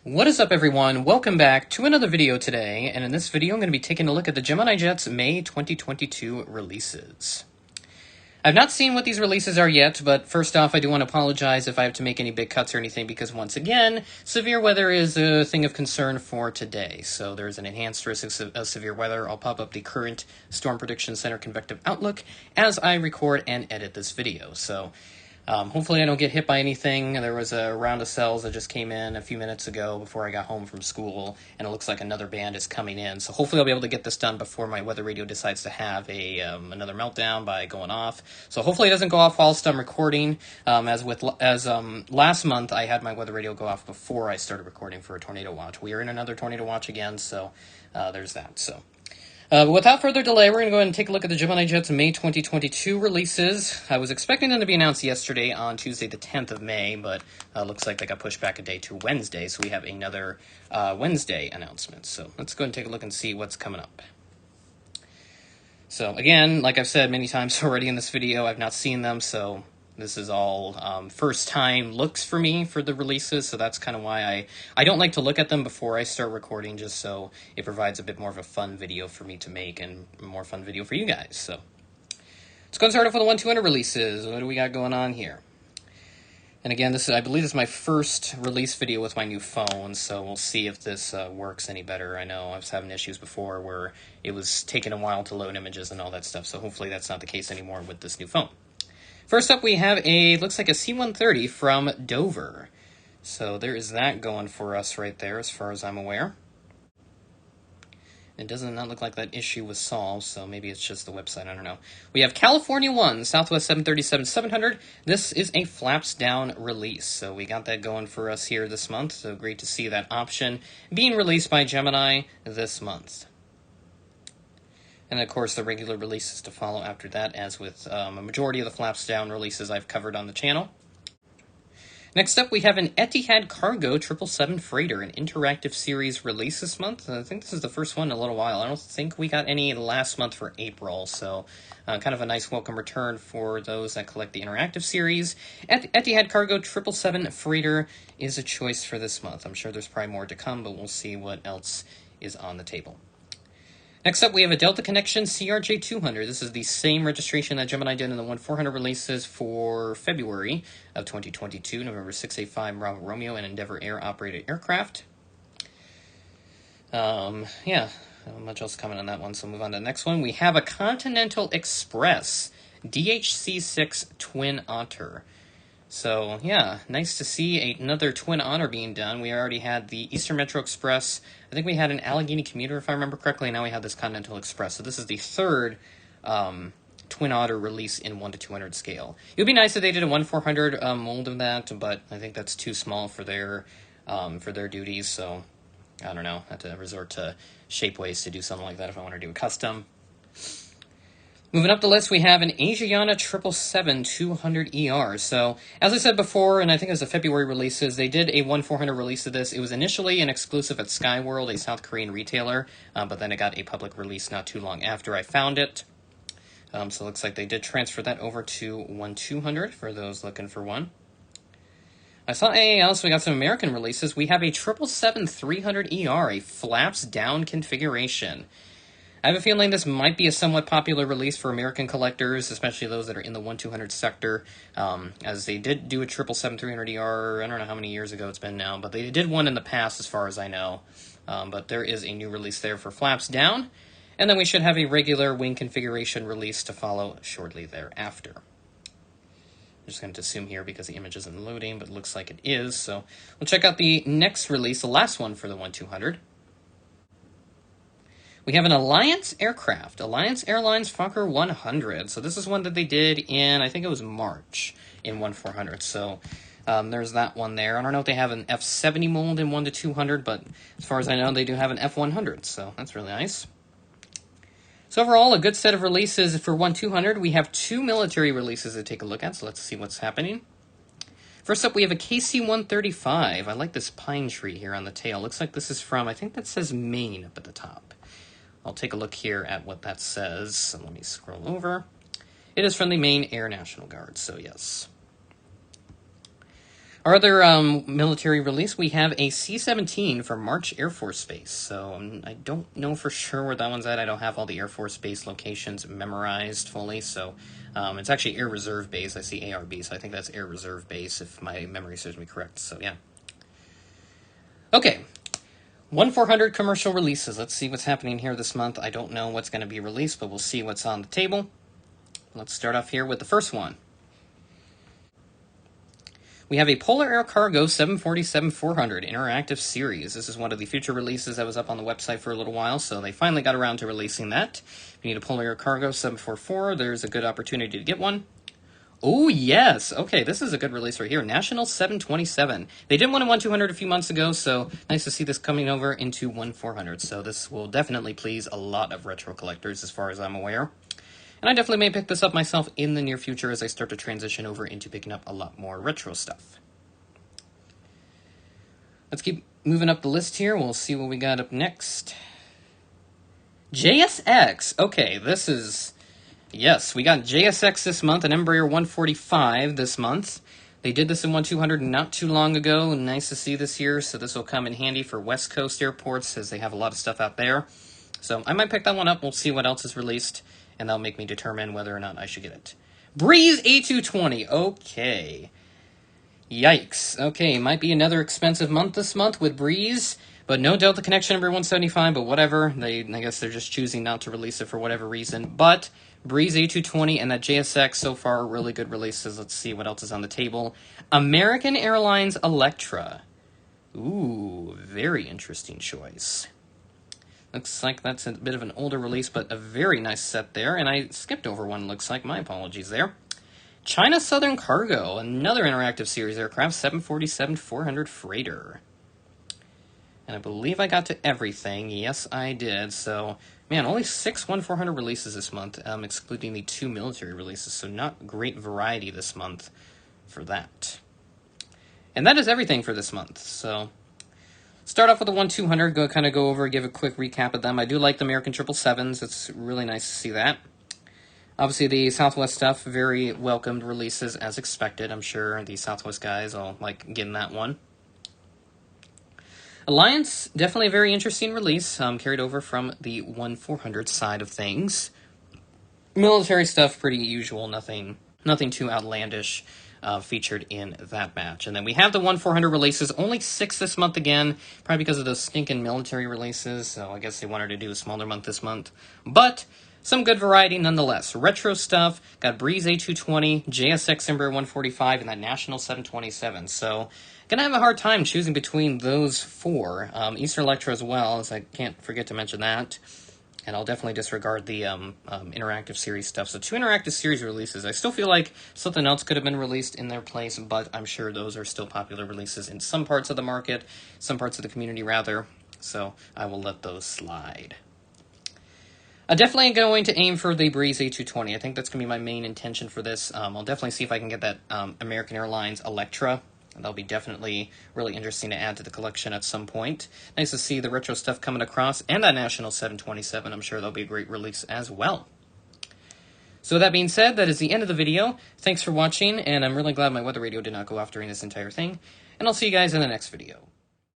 What is up, everyone? Welcome back to another video today, and in this video I'm going to be taking a look at the Gemini Jets May 2022 releases. I've not seen what these releases are yet, but first off, I do want to apologize if I have to make any big cuts or anything, because once again, severe weather is a thing of concern for today. So there's an enhanced risk of severe weather. I'll pop up the current Storm Prediction Center convective outlook as I record and edit this video. So hopefully I don't get hit by anything. There was a round of cells that just came in a few minutes ago before I got home from school, and it looks like another band is coming in. So hopefully I'll be able to get this done before my weather radio decides to have another meltdown by going off. So hopefully it doesn't go off whilst I'm recording. As last month, I had my weather radio go off before I started recording for a tornado watch. We are in another tornado watch again, so there's that. So. But without further delay, we're going to go ahead and take a look at the Gemini Jets May 2022 releases. I was expecting them to be announced yesterday on Tuesday the 10th of May, but looks like they got pushed back a day to Wednesday, so we have another Wednesday announcement. So let's go ahead and take a look and see what's coming up. So again, like I've said many times already in this video, I've not seen them, so this is all first-time looks for me for the releases, so that's kind of why I don't like to look at them before I start recording, just so it provides a bit more of a fun video for me to make and a more fun video for you guys. So let's go and start off with the 1-200 releases. What do we got going on here? And again, I believe this is my first release video with my new phone, so we'll see if this works any better. I know I was having issues before where it was taking a while to load images and all that stuff, so hopefully that's not the case anymore with this new phone. First up, we have looks like a C-130 from Dover. So there is that going for us right there, as far as I'm aware. It does not look like that issue was solved, so maybe it's just the website, I don't know. We have California 1, Southwest 737-700. This is a flaps down release, so we got that going for us here this month, so great to see that option being released by Gemini this month. And, of course, the regular releases to follow after that, as with a majority of the flaps down releases I've covered on the channel. Next up, we have an Etihad Cargo 777 Freighter, an interactive series release this month. I think this is the first one in a little while. I don't think we got any last month for April, so kind of a nice welcome return for those that collect the interactive series. Etihad Cargo 777 Freighter is a choice for this month. I'm sure there's probably more to come, but we'll see what else is on the table. Next up, we have a Delta Connection CRJ200. This is the same registration that Gemini did in the 1400 releases for February of 2022, November 685 Bravo Romeo, and Endeavour Air-operated aircraft. Yeah, not much else coming on that one, so move on to the next one. We have a Continental Express DHC-6 Twin Otter. So, yeah, nice to see another Twin Otter being done. We already had the Eastern Metro Express. I think we had an Allegheny Commuter, if I remember correctly. Now we have this Continental Express. So this is the third Twin Otter release in 1-200 scale. It would be nice if they did a 1-400 mold of that, but I think that's too small for their duties. So, I don't know. I have to resort to Shapeways to do something like that if I want to do a custom. Moving up the list, we have an Asiana 777-200ER. So, as I said before, and I think it was the February releases, they did a 1-400 release of this. It was initially an exclusive at Skyworld, a South Korean retailer, but then it got a public release not too long after I found it. So it looks like they did transfer that over to 1-200 for those looking for one. I saw AAL, so we got some American releases. We have a 777-300ER, a flaps down configuration. I have a feeling this might be a somewhat popular release for American collectors, especially those that are in the 1-200 sector, as they did do a 777-300ER, I don't know how many years ago it's been now, but they did one in the past as far as I know. But there is a new release there for flaps down, and then we should have a regular wing configuration release to follow shortly thereafter. I'm just going to assume here because the image isn't loading, but it looks like it is, so we'll check out the next release, the last one for the 1-200. We have an Alliance aircraft, Alliance Airlines Fokker 100. So this is one that they did in, I think it was March, in 1-400. So there's that one there. I don't know if they have an F-70 mold in 1-200, but as far as I know, they do have an F-100. So that's really nice. So overall, a good set of releases for 1-200. We have two military releases to take a look at, so let's see what's happening. First up, we have a KC-135. I like this pine tree here on the tail. Looks like this is from, I think that says Maine up at the top. I'll take a look here at what that says. So let me scroll over. It is from the Maine Air National Guard, so yes. Our other military release, we have a C-17 for March Air Force Base. So I don't know for sure where that one's at. I don't have all the Air Force Base locations memorized fully. So it's actually Air Reserve Base. I see ARB, so I think that's Air Reserve Base if my memory serves me correct. So yeah. Okay. 1-400 commercial releases. Let's see what's happening here this month. I don't know what's going to be released, but we'll see what's on the table. Let's start off here with the first one. We have a Polar Air Cargo 747-400 interactive series. This is one of the future releases that was up on the website for a little while, so they finally got around to releasing that. If you need a Polar Air Cargo 744, there's a good opportunity to get one. Oh, yes. Okay, this is a good release right here. National 727. They did one in 1-200 a few months ago, so nice to see this coming over into 1-400. So this will definitely please a lot of retro collectors as far as I'm aware. And I definitely may pick this up myself in the near future as I start to transition over into picking up a lot more retro stuff. Let's keep moving up the list here. We'll see what we got up next. JSX. Okay, this is... Yes, we got JSX this month, an Embraer 145 this month. They did this in 1-200 not too long ago. Nice to see this here, so this will come in handy for West Coast airports as they have a lot of stuff out there. So I might pick that one up. We'll see what else is released, and that'll make me determine whether or not I should get it. Breeze A220. Okay. Yikes. Okay, might be another expensive month this month with Breeze, but no Delta Connection number 175, but whatever. I guess they're just choosing not to release it for whatever reason. But Breeze A220 and that JSX so far are really good releases. Let's see what else is on the table. American Airlines Electra. Ooh, very interesting choice. Looks like that's a bit of an older release, but a very nice set there. And I skipped over one, looks like. My apologies there. China Southern Cargo, another interactive series aircraft, 747-400 freighter. And I believe I got to everything. Yes, I did. So, man, only 6 1-400 releases this month, excluding the 2 military releases. So not great variety this month for that. And that is everything for this month. So, start off with the 1-200, go over, give a quick recap of them. I do like the American 777s. It's really nice to see that. Obviously, the Southwest stuff, very welcomed releases as expected. I'm sure the Southwest guys all like getting that one. Alliance, definitely a very interesting release, carried over from the 1-400 side of things. Military stuff, pretty usual, nothing too outlandish featured in that batch. And then we have the 1-400 releases, only 6 this month again, probably because of those stinking military releases, so I guess they wanted to do a smaller month this month. But some good variety nonetheless. Retro stuff, got Breeze A220, JSX Embraer 145, and that National 727. So, gonna have a hard time choosing between those 4. Eastern Electra as well, as I can't forget to mention that. And I'll definitely disregard the interactive series stuff. So 2 interactive series releases. I still feel like something else could have been released in their place, but I'm sure those are still popular releases in some parts of the market, some parts of the community rather. So I will let those slide. I'm definitely going to aim for the Breeze A220. I think that's going to be my main intention for this. I'll definitely see if I can get that American Airlines Electra. That'll be definitely really interesting to add to the collection at some point. Nice to see the retro stuff coming across, and that National 727. I'm sure that'll be a great release as well. So with that being said, that is the end of the video. Thanks for watching, and I'm really glad my weather radio did not go off during this entire thing. And I'll see you guys in the next video.